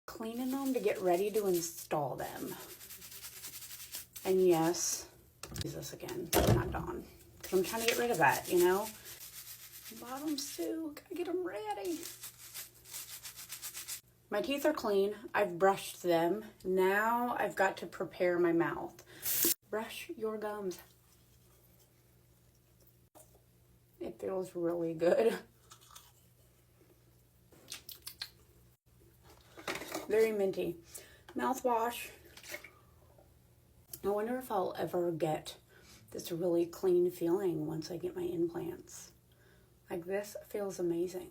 Cleaning them to get ready to install them. And yes, use this again, not Dawn, because I'm trying to get rid of that, you know. Bottoms too, gotta get them ready. My teeth are clean. I've brushed them. Now I've got to prepare my mouth. Brush your gums. It feels really good. Very minty. Mouthwash. I wonder if I'll ever get this really clean feeling once I get my implants. Like, this feels amazing.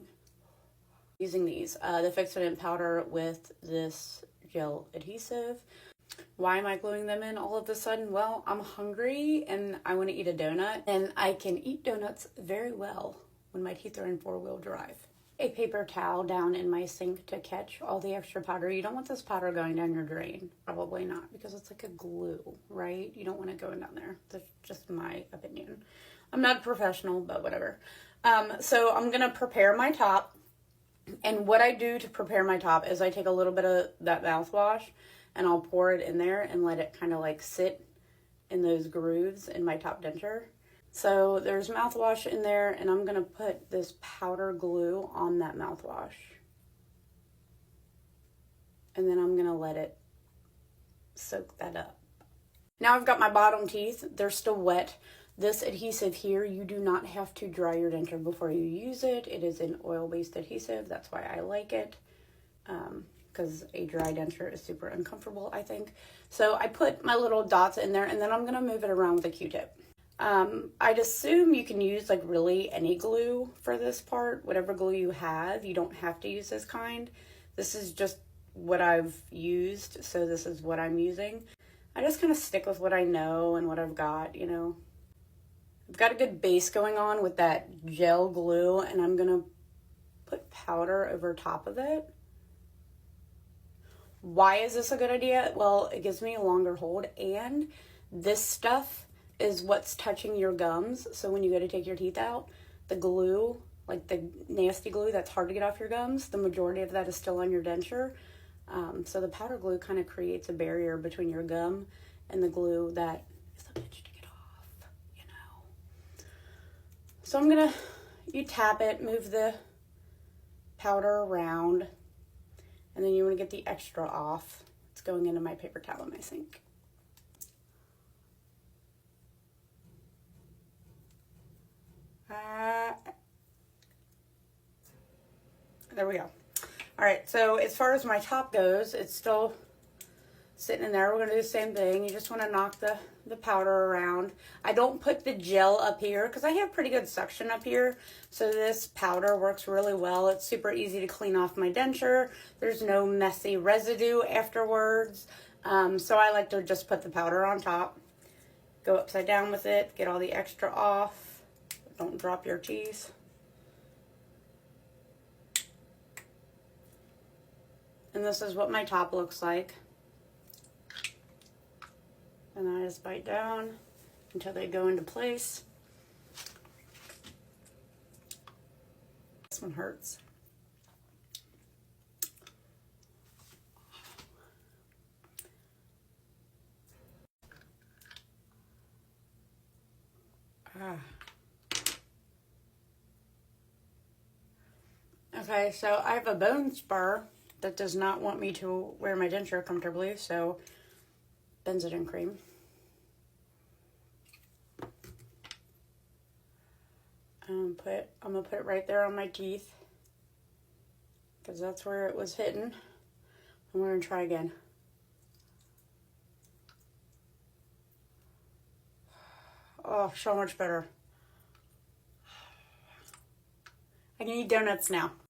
Using these, the Fix-It-In powder with this gel adhesive. Why am I gluing them in all of a sudden? Well, I'm hungry and I want to eat a donut, and I can eat donuts very well when my teeth are in 4-wheel drive. A paper towel down in my sink to catch all the extra powder. You don't want this powder going down your drain. Probably not, because it's like a glue, right? You don't want it going down there. That's just my opinion. I'm not a professional, but whatever. So I'm going to prepare my top. And what I do to prepare my top is I take a little bit of that mouthwash and I'll pour it in there and let it kind of like sit in those grooves in my top denture. So there's mouthwash in there, and I'm going to put this powder glue on that mouthwash. And then I'm going to let it soak that up. Now I've got my bottom teeth. They're still wet. This adhesive here, you do not have to dry your denture before you use it. It is an oil-based adhesive. That's why I like it. Because a dry denture is super uncomfortable, I think. So I put my little dots in there, and then I'm going to move it around with a Q-tip. I'd assume you can use like really any glue for this part, whatever glue you have. You don't have to use this kind. This is just what I've used, so this is what I'm using. I just kind of stick with what I know and what I've got, you know. I've got a good base going on with that gel glue, and I'm going to put powder over top of it. Why is this a good idea? Well, it gives me a longer hold, and this stuff is what's touching your gums. So when you go to take your teeth out, the glue, like the nasty glue that's hard to get off your gums, the majority of that is still on your denture. So the powder glue kind of creates a barrier between your gum and the glue that is a bitch to get off, you know. So I'm gonna, you tap it, move the powder around, and then you want to get the extra off. It's going into my paper towel in my sink. There we go. All right, so as far as my top goes, it's still sitting in there. We're gonna do the same thing. You just wanna knock the powder around. I don't put the gel up here because I have pretty good suction up here. So this powder works really well. It's super easy to clean off my denture. There's no messy residue afterwards. So I like to just put the powder on top, go upside down with it, get all the extra off. Don't drop your teeth. And this is what my top looks like. And I just bite down until they go into place. This one hurts. Okay, so I have a bone spur that does not want me to wear my denture comfortably, so benzoin cream. I'm gonna put it right there on my teeth because that's where it was hitting. And we're gonna try again. Oh, so much better. I can eat donuts now.